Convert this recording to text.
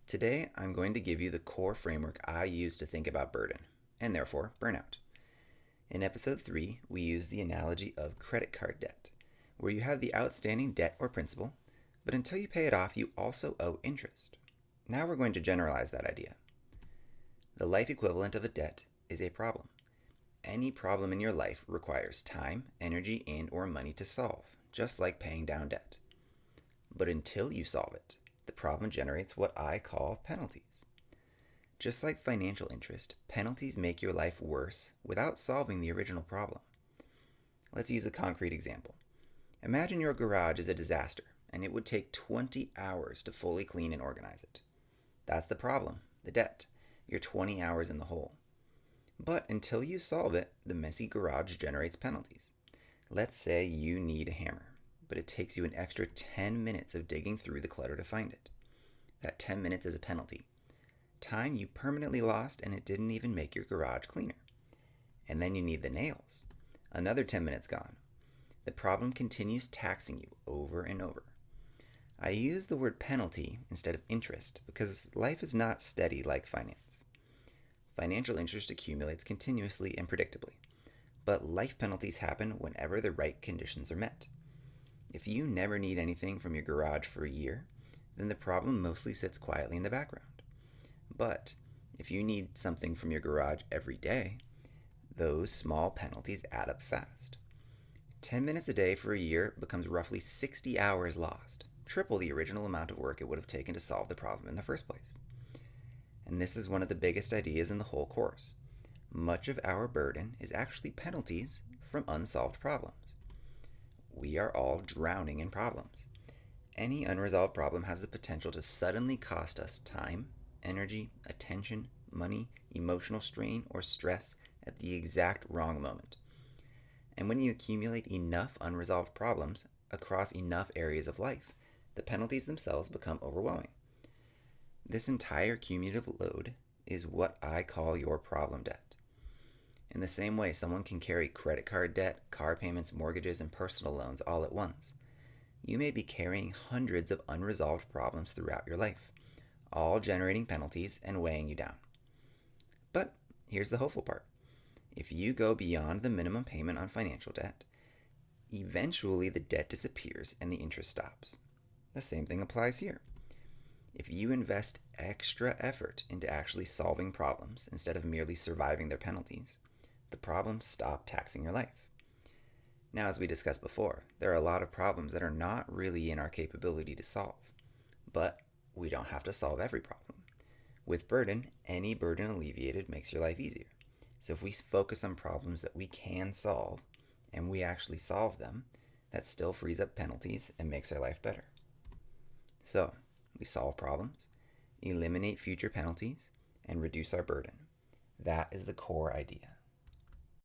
Today, I'm going to give you the core framework I use to think about burden, and therefore burnout. In episode 3, we use the analogy of credit card debt, where you have the outstanding debt or principal, but until you pay it off, you also owe interest. Now we're going to generalize that idea. The life equivalent of a debt is a problem. Any problem in your life requires time, energy, and/or money to solve, just like paying down debt. But until you solve it, the problem generates what I call penalties. Just like financial interest, penalties make your life worse without solving the original problem. Let's use a concrete example. Imagine your garage is a disaster, and it would take 20 hours to fully clean and organize it. That's the problem, the debt. You're 20 hours in the hole. But until you solve it, the messy garage generates penalties. Let's say you need a hammer, but it takes you an extra 10 minutes of digging through the clutter to find it. That 10 minutes is a penalty. Time you permanently lost, and it didn't even make your garage cleaner. And then you need the nails. Another 10 minutes gone. The problem continues taxing you over and over. I use the word penalty instead of interest because life is not steady like finance. Financial interest accumulates continuously and predictably, but life penalties happen whenever the right conditions are met. If you never need anything from your garage for a year, then the problem mostly sits quietly in the background. But if you need something from your garage every day, those small penalties add up fast. 10 minutes a day for a year becomes roughly 60 hours lost, triple the original amount of work it would have taken to solve the problem in the first place. And this is one of the biggest ideas in the whole course. Much of our burden is actually penalties from unsolved problems. We are all drowning in problems. Any unresolved problem has the potential to suddenly cost us time, energy, attention, money, emotional strain, or stress at the exact wrong moment. And when you accumulate enough unresolved problems across enough areas of life, the penalties themselves become overwhelming. This entire cumulative load is what I call your problem debt. In the same way, someone can carry credit card debt, car payments, mortgages, and personal loans all at once. You may be carrying hundreds of unresolved problems throughout your life, all generating penalties and weighing you down. But here's the hopeful part. If you go beyond the minimum payment on financial debt, eventually the debt disappears and the interest stops. The same thing applies here. If you invest extra effort into actually solving problems instead of merely surviving their penalties, the problems stop taxing your life. Now, as we discussed before, there are a lot of problems that are not really in our capability to solve, but we don't have to solve every problem. With burden, any burden alleviated makes your life easier. So if we focus on problems that we can solve, and we actually solve them, that still frees up penalties and makes our life better. So, we solve problems, eliminate future penalties, and reduce our burden. That is the core idea.